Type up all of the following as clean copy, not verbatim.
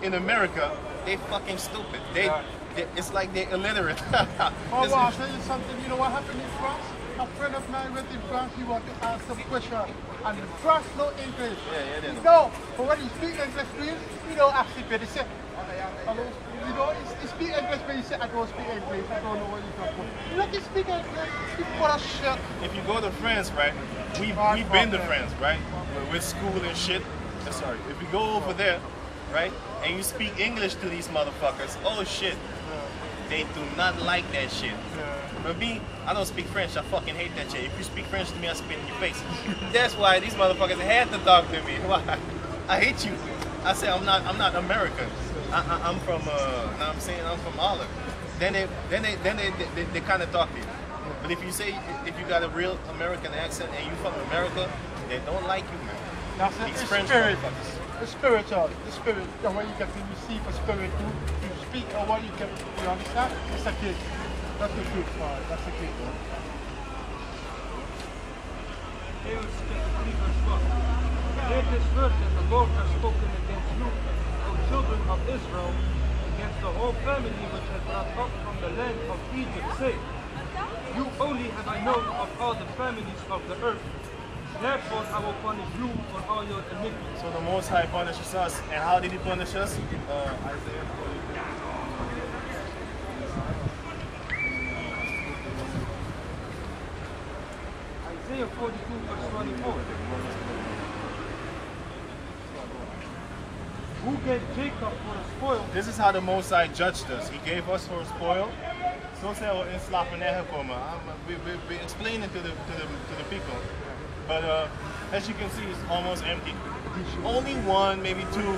in America, they fucking stupid. It's like they're illiterate. Oh, well, I'll tell you something. You know what happened in France? A friend of mine went in France. He wanted to ask some question, and France no English. Yeah, they know. No, but when he speak English to you, you don't actually pay the shit. You know, he speak English, but he say, I don't speak English. I don't know what you're talking about. You know, he speak English. Speak for a shit. If you go to France, right? We've been to France, right? With school and shit. Sorry. If you go over there, right, and you speak English to these motherfuckers, oh shit. They do not like that shit. But me, I don't speak French. I fucking hate that shit. If you speak French to me, I spit in your face. That's why these motherfuckers had to talk to me. Why? I hate you. I say I'm not American. I'm from I'm saying I'm from Olive. Then they kind of talk to you. But if you got a real American accent and you from America, they don't like you, man. That's These the French spirit. motherfuckers. The spiritual, the way you can receive a spirit to speak, or what you can, you understand? It's a gift. That's a gift, man. That's a gift. Amos chapter 3 verse 1. Hear this word that the Lord has spoken against you, O children of Israel, against the whole family which has brought up from the land of Egypt, saying, you only have I known of all the families of the earth. Therefore I will punish you for all your iniquities. So the Most High punishes us. And how did he punish us? Isaiah 42. Isaiah 42 verse 24. Who gave Jacob for a spoil? This is how the Most High judged us. He gave us for a spoil. Zo zijn we in slavernij gekomen. We explain it to the people. But as you can see, it's almost empty. Only one, maybe two.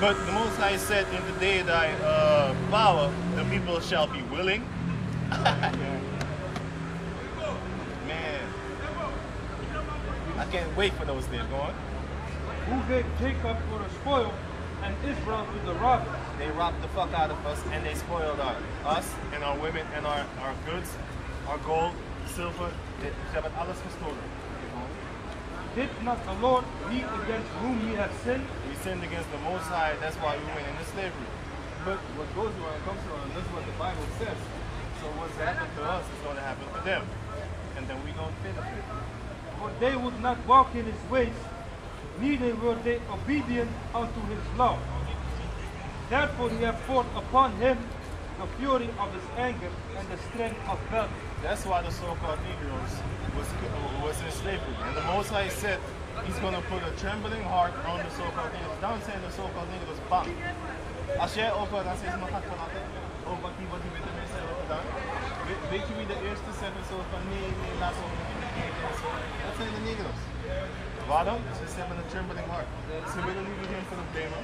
But the Most High said, in the day that I power, the people shall be willing. Man, I can't wait for those days. Go on. Who gave Jacob for a spoil and Israel to the robbers? They robbed the fuck out of us and they spoiled us and our women and our goods, our gold, silver. Ze hebben alles gestolen. Did not the Lord he against whom he has sinned? We sinned against the Most High, that's why we went into slavery. But what goes around comes around, that's what the Bible says. So what's happened to us is going to happen to them. And then we're going to benefit. For they would not walk in his ways, neither were they obedient unto his law. Therefore he hath poured upon him the fury of his anger and the strength of battle. That's why the so-called Negroes was in slavery. And the Most High said he's going to put a trembling heart on the so-called Negroes. Daarom zijn de so-called Negroes bang. Als jij ook wat racisme gaat praten, over wat die witte mensen hebben gedaan, weet je wie de eerste zeggen zo van nee, laat ons niet kijken en zo. Dat zijn de Negroes. Waarom? Ze hebben een trembling heart. Ze willen niet met hem problemen.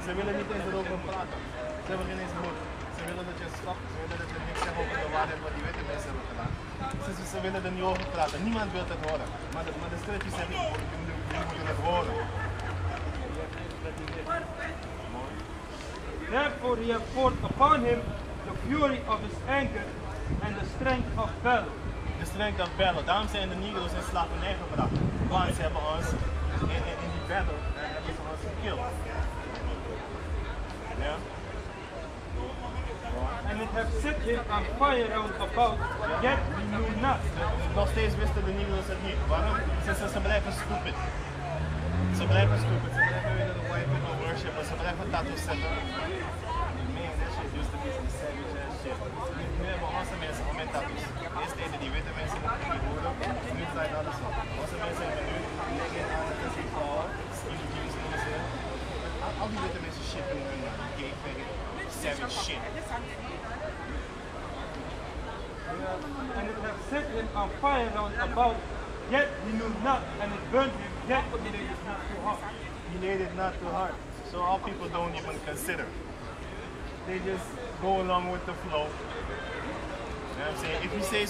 Ze willen niet eens erover praten. Ze hebben geen eens moed. Ze willen dat je stapt. Ze willen dat je niks zegt over de waarheid wat die witte mensen hebben gedaan. Ze willen er niet over praten. Niemand wil het horen. Maar de stilletjes zeggen, die moeten het horen. Therefore he hath poured upon him the fury of his anger and the strength of battle. De strength of battle. Daarom zijn de Negro's in slavernij gebracht. Want ze hebben ons in die battle hebben ze ons gekild. Ja? And it hath set him on fire round about, yet he knew not. Nog steeds wisten de Negro's het niet. Waarom? Ze blijven stupid. Ze blijven stupid. Ze blijven willen de white people worshipen. Ze blijven tattoos zetten. Man, that shit used to be some savage ass shit. Nu hebben onze mensen al met tattoos. Eerst deden die witte mensen nog die horen. Nu zijn alles zo. Onze mensen hebben nu leggen aan het gezicht van skinny jeans noemen ze. Al die witte mensen shit in hun gay faggot. Savage shit. And it hath set him on fire round about, yet he knew not, and it burned him, yet he laid it not too hard. He laid it not too hard. So all people don't even consider. They just go along with the flow. You know what I'm saying? If you say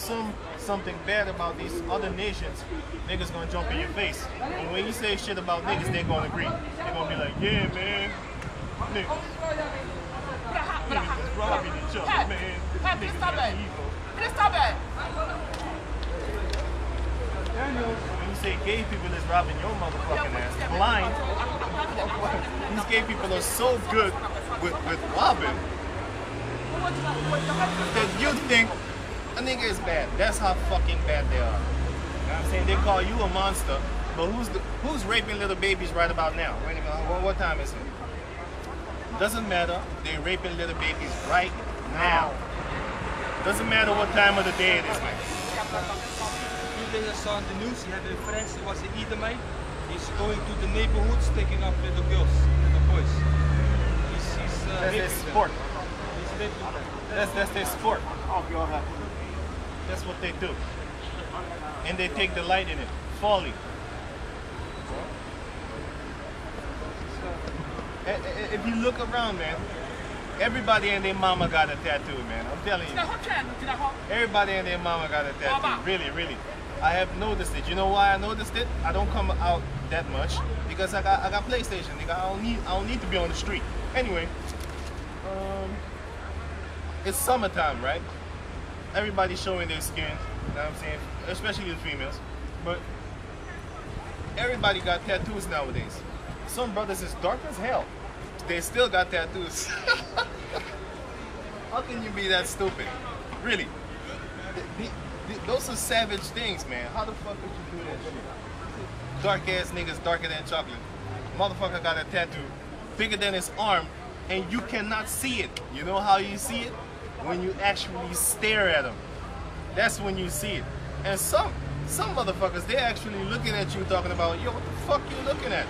something bad about these other nations, niggas gonna jump in your face. And when you say shit about niggas, they're gonna agree. They're gonna be like, yeah, man, niggas. Niggas is robbing each other, man. Niggas is evil. Daniel, When you say gay people is robbing your motherfucking ass blind. These gay people are so good with robbing that you think a nigga is bad. That's how fucking bad they are. You know what I'm saying? They call you a monster, but who's raping little babies right about now? Wait a minute, what time is it? Doesn't matter. They're raping little babies right now. Doesn't matter what time of the day it is, man. Few days I saw on the news, he had a friend who was an Edomite. He's going to the neighborhoods, taking up little girls, little boys. That's their sport. That's their sport. That's what they do. And they take delight in it. Folly. If you look around, man, everybody and their mama got a tattoo, man. I'm telling you. Everybody and their mama got a tattoo. Really, really. I have noticed it. You know why I noticed it? I don't come out that much because I got PlayStation. Nigga, I don't need to be on the street. Anyway, it's summertime, right? Everybody's showing their skin. You know what I'm saying? Especially the females. But everybody got tattoos nowadays. Some brothers is dark as hell. They still got tattoos. How can you be that stupid? Really? Those are savage things, man. How the fuck would you do that shit? Dark ass niggas darker than chocolate. Motherfucker got a tattoo bigger than his arm and you cannot see it. You know how you see it? When you actually stare at them. That's when you see it. And some motherfuckers, they're actually looking at you talking about, yo, what the fuck you looking at?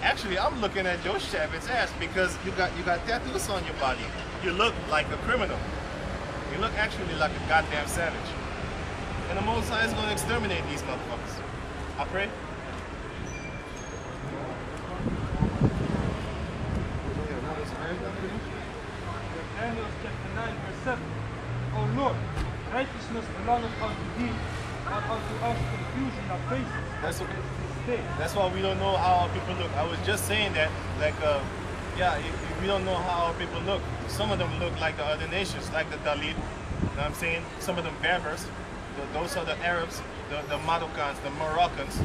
Actually, I'm looking at your savage ass because you got tattoos on your body. You look like a criminal. You look actually like a goddamn savage. And the Most High is going to exterminate these motherfuckers. I pray. Daniel chapter 9 verse 7. O Lord, righteousness belongeth unto thee, not unto us confusion of faces. That's why we don't know how our people look. I was just saying that, like, we don't know how our people look. Some of them look like the other nations, like the Dalit. You know what I'm saying? Some of them Berbers. Those are the Arabs, the Moroccans, the Moroccans.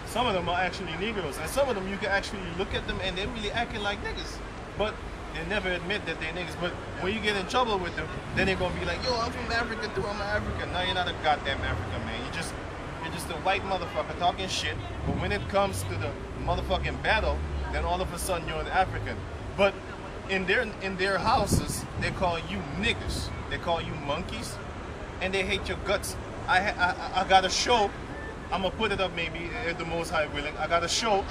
Some of them are actually Negroes, and some of them you can actually look at them and they're really acting like niggas. But they never admit that they're niggas. But when you get in trouble with them, then they're gonna be like, yo, I'm from Africa too, I'm an African. No, you're not a goddamn African, man. You're just a white motherfucker talking shit. But when it comes to the motherfucking battle, then all of a sudden you're an African. But in their houses, they call you niggas. They call you monkeys, and they hate your guts. I got a show. I'm gonna put it up maybe if the Most High willing. I got a show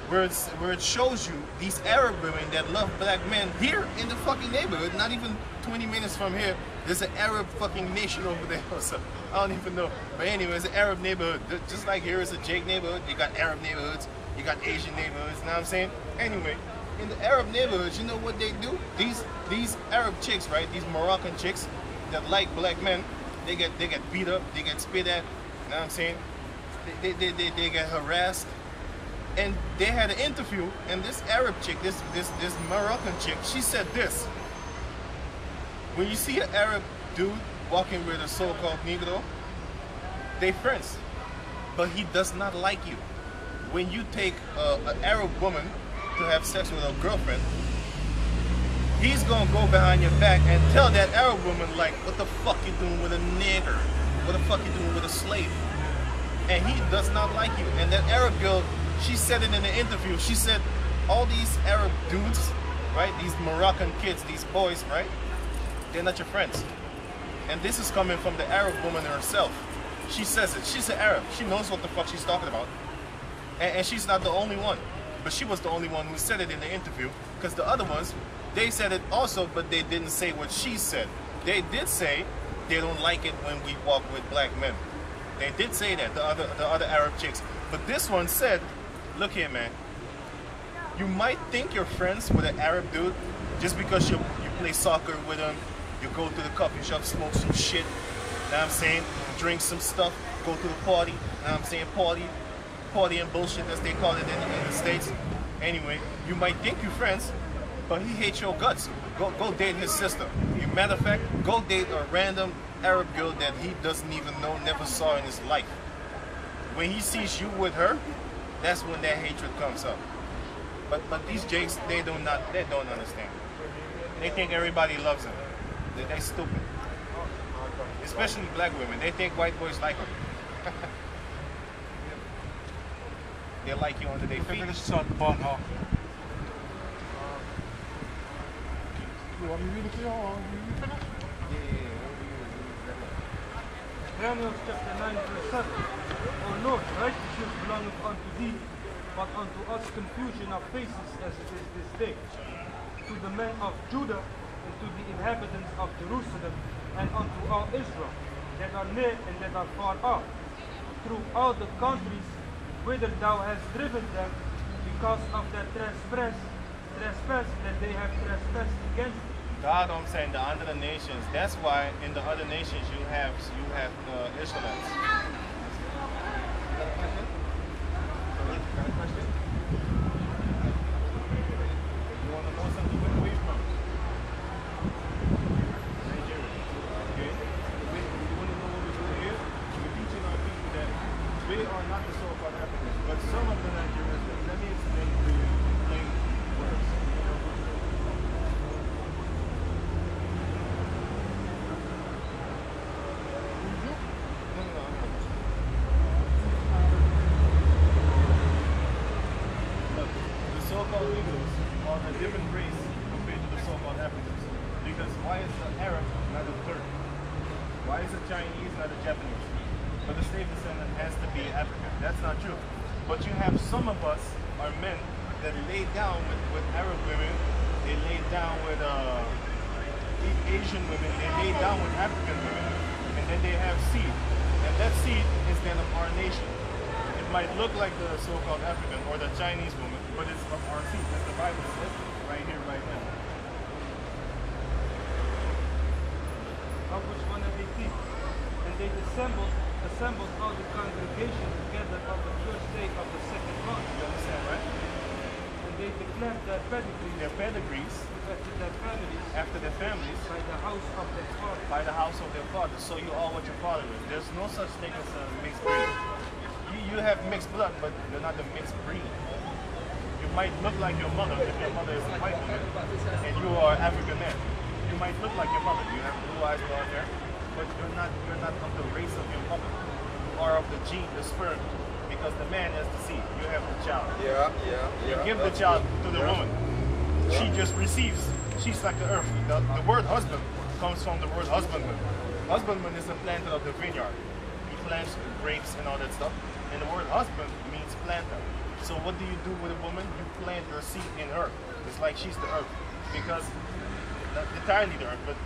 where it shows you these Arab women that love black men here in the fucking neighborhood. Not even 20 minutes from here. There's an Arab fucking nation over there. So I don't even know. But anyway, it's an Arab neighborhood. Just like here is a Jake neighborhood. You got Arab neighborhoods. You got Asian neighborhoods. You know what I'm saying? Anyway, in the Arab neighborhoods, you know what they do? These Arab chicks, right? These Moroccan chicks that like black men, they get beat up. They get spit at. You know what I'm saying? They get harassed. And they had an interview, and this Arab chick, this Moroccan chick, she said this: when you see an Arab dude walking with a so-called Negro, they friends, but he does not like you. When you take an Arab woman to have sex with her girlfriend, he's gonna go behind your back and tell that Arab woman, like, what the fuck you doing with a nigger? What the fuck you doing with a slave? And he does not like you. And that Arab girl, she said it in the interview. She said, all these Arab dudes, right? These Moroccan kids, these boys, right? They're not your friends. And this is coming from the Arab woman herself. She says it. She's an Arab. She knows what the fuck she's talking about. And she's not the only one. But she was the only one who said it in the interview. Because the other ones, they said it also, but they didn't say what she said. They did say they don't like it when we walk with black men. They did say that, the other Arab chicks. But this one said, look here, man. You might think you're friends with an Arab dude just because you play soccer with him, you go to the coffee shop, smoke some shit, you know what I'm saying? Drink some stuff, go to the party, you know what I'm saying? Party and bullshit, as they call it in the States. Anyway, you might think you're friends, but he hates your guts. Go date his sister. As a matter of fact, go date a random Arab girl that he doesn't even know, never saw in his life. When he sees you with her, that's when that hatred comes up. But these jakes, they don't understand. They think everybody loves them. They're stupid. Especially black women. They think white boys like them. They like you under their feet. You want me to read it to you or you finish? Daniel chapter 9 verse 7. O Lord, righteousness belongeth unto thee, but unto us confusion of faces as it is this day. To the men of Judah, and to the inhabitants of Jerusalem, and unto all Israel, that are near and that are far off, through all the countries whither thou hast driven them, because of their trespass that they have trespassed against thee. God, I'm saying the other nations. That's why in the other nations you have Israelites. You want to know something? Where you from? Nigeria. Okay. You want to know what we're doing here? We're teaching our people that we are not the so-called Africans, but some of the Nigerians. Let me explain to you plain words. So-called Negroes are a different race compared to the so-called Africans. Because why is the Arab not a Turk? Why is the Chinese not a Japanese? But the slave descendant has to be African. That's not true. But you have some of us are men that lay down with Arab women, they lay down with Asian women, they lay down with African women, and then they have seed. And that seed is then of our nation. It might look like the so-called African or the Chinese woman, but it's of our seed, as the Bible says right here, right now. Numbers 1 and 18. And they assembled all the congregation together on the first day of the second month. You understand, right? And they declared their pedigree Their pedigrees after their families by the house of their father. by the house of their father. So you are what your father is. There's no such thing as a mixed breed. You have mixed blood, but you're not the mixed breed. You might look like your mother if your mother is a white woman and you are African man. You might look like your mother. You have blue eyes, blonde hair, but you're not of the race of your mother or of the gene, the sperm, because the man has the seed. You have the child. You give the child to the woman. She just receives. She's like the earth. The word husband comes from the word husbandman. Husbandman is the planter of the vineyard. He plants grapes and all that stuff. And the word husband means planter. So what do you do with a woman? You plant your seed in her. It's like she's the earth. Because, not entirely the earth, but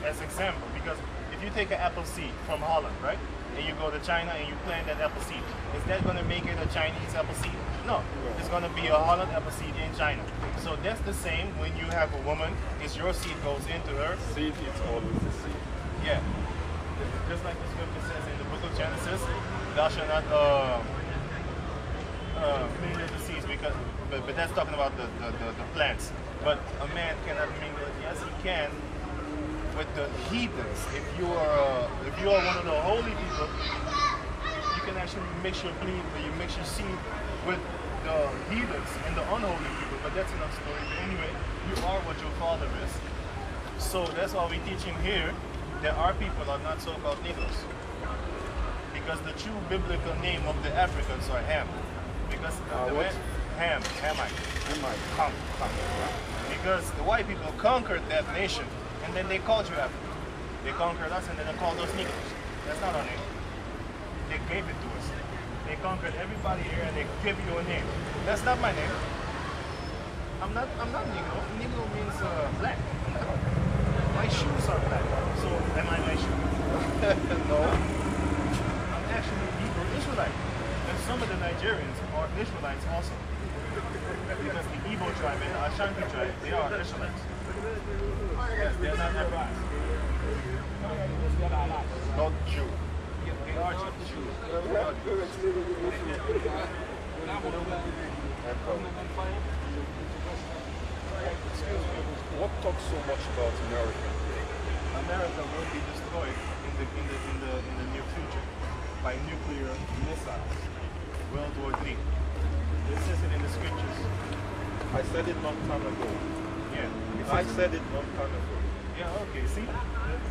as example, because if you take an apple seed from Holland, right? And you go to China and you plant that apple seed, is that going to make it a Chinese apple seed? No. It's going to be a Holland apple seed in China. So that's the same when you have a woman, is your seed goes into her. Seed is always the seed. Yeah. Just like the scripture says in the book of Genesis, thou shalt not mingle the seeds, because, but that's talking about the plants. But a man cannot mingle it. Yes, he can with the heathens. If you are one of the holy people, you can actually mix your bleed, or you mix your seed with the heathens and the unholy people. But that's another story. But anyway, you are what your father is. So that's why we're teaching here that our people are not so-called Negroes. Because the true biblical name of the Africans are Ham. Because Hamite. Because the white people conquered that nation, and then they called you African. They conquered us, and then they called us Negroes. That's not our name. They gave it to us. They conquered everybody here, and they give you a name. That's not my name. I'm not Negro. Negro means black. My shoes are black. So am I my shoes? No. I'm actually Hebrew Israelite. And some of the Nigerians are Israelites also. Because the Igbo tribe and the Ashanti tribe, they are Israelites. Yes, they're not Arabs. Not Jew. Yeah, they are Jews. What talks so much about America? America will be destroyed in the near future. by nuclear missiles. World War III. This says it in the scriptures. I said it long time ago. Yeah. I said it long time ago. Yeah, okay, see?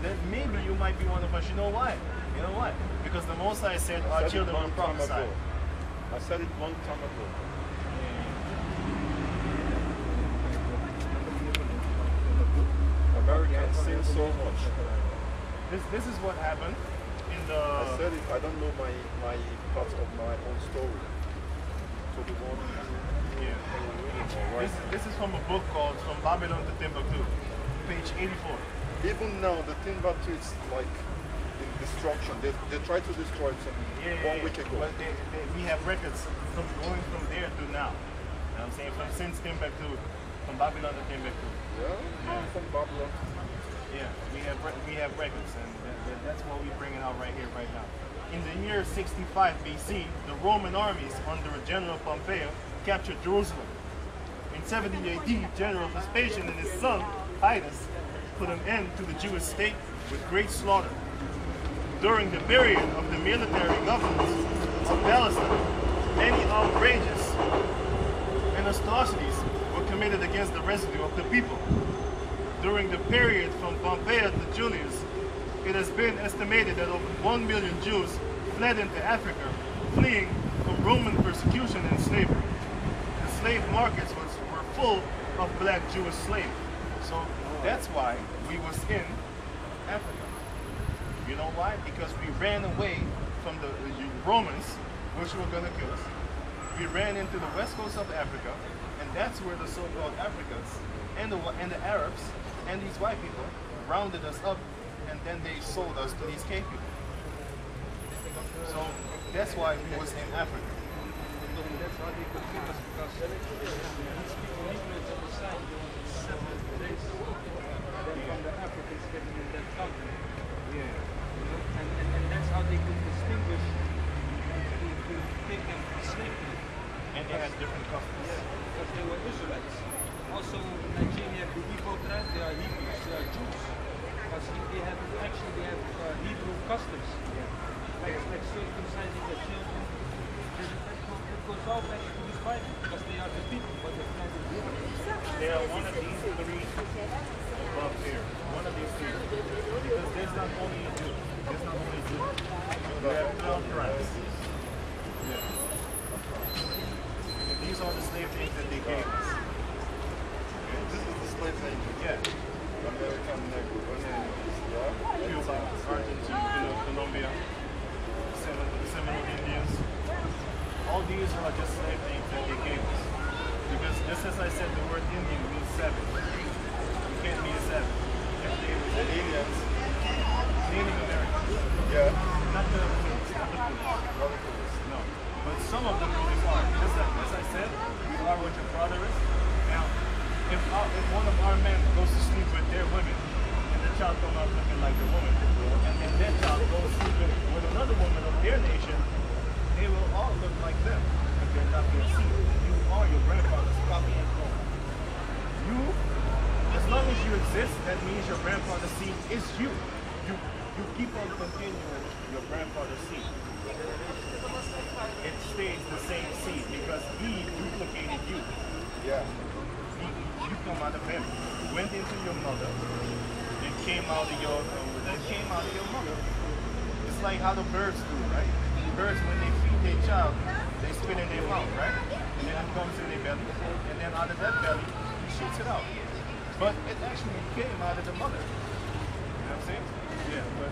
Then maybe you might be one of us. You know why? You know why? Because the Most High said our I said it children will long time prophesy. ago. I said it long time ago. Americans sin so much. This is what happened in the... I said it, I don't know my part of my own story. So the one Yeah. This is from a book called From Babylon to Timbuktu, page 84. even now the Timbuktu is like in destruction. They tried to destroy it one week ago. But we have records from going from there to now. You know what I'm saying? From since Timbuktu, from Babylon to Timbuktu. Yeah, from Babylon. Yeah, we have records, and that's what we're bringing out right here, right now. In the year 65 BC, the Roman armies under General Pompey captured Jerusalem. In 70 AD, General Vespasian and his son, Titus, put an end to the Jewish state with great slaughter. During the period of the military government of Palestine, many outrages and atrocities were committed against the residue of the people. During the period from Pompey to Julius, it has been estimated that over 1 million Jews fled into Africa, fleeing from Roman persecution and slavery. The slave markets were full of black Jewish slaves. So that's why we was in Africa. You know why? Because we ran away from the Romans, which were going to kill us. We ran into the west coast of Africa, and that's where the so-called Africans and the Arabs and these white people rounded us up, and then they sold us to these cave people. So that's why we was in Africa. That's how they could keep us, because these people migrate on the side during 7 days. Then from the Africans getting in that country. Yeah. You know? And that's how they could distinguish the pig and the snake. And they had different customs. Yeah, because they were Israelites. Also in Nigeria, the Igbo tribe, they are Hebrews, they are Jews. Because they have Hebrew customs. Like circumcising the children. It goes all back to this Bible, because they are the people, but they're not the people. They are one of these three above here. One of these three. Because there's not only a Jew. There's not only a Jew. We have 12 tribes. Yeah. And these are the slave names that they gave us. Okay. This is the slave name. Yeah. American Negro. Yeah. Cuba, Argentina, Colombia, the Seminole Indians. All these are just slave names that they gave us. Because just as I said, the word Indian means seven. You can't be a seven. The aliens. Native Americans. Yeah. Not the Phillies, not the Phillies. No. But some of them really are. Just as I said, you are what your father is. Now, if one of our men goes to sleep with their women, and the child comes out looking like the woman, and then that child goes sleeping with another woman of their nation, they will all look like them. If they're not their seed. You are your grandfather's copy and clone. You, as long as you exist, that means your grandfather's seed is you. You keep on continuing your grandfather's seed. It stays the same seed because he duplicated you. Yeah. You come out of him, went into your mother, and came out of your mother. It's like how the birds do, right? Birds, when they feed their child, they spit in their mouth, right? And then it comes in their belly, and then out of that belly, he shoots it out. But it actually came out of the mother. You know what I'm saying? Yeah, but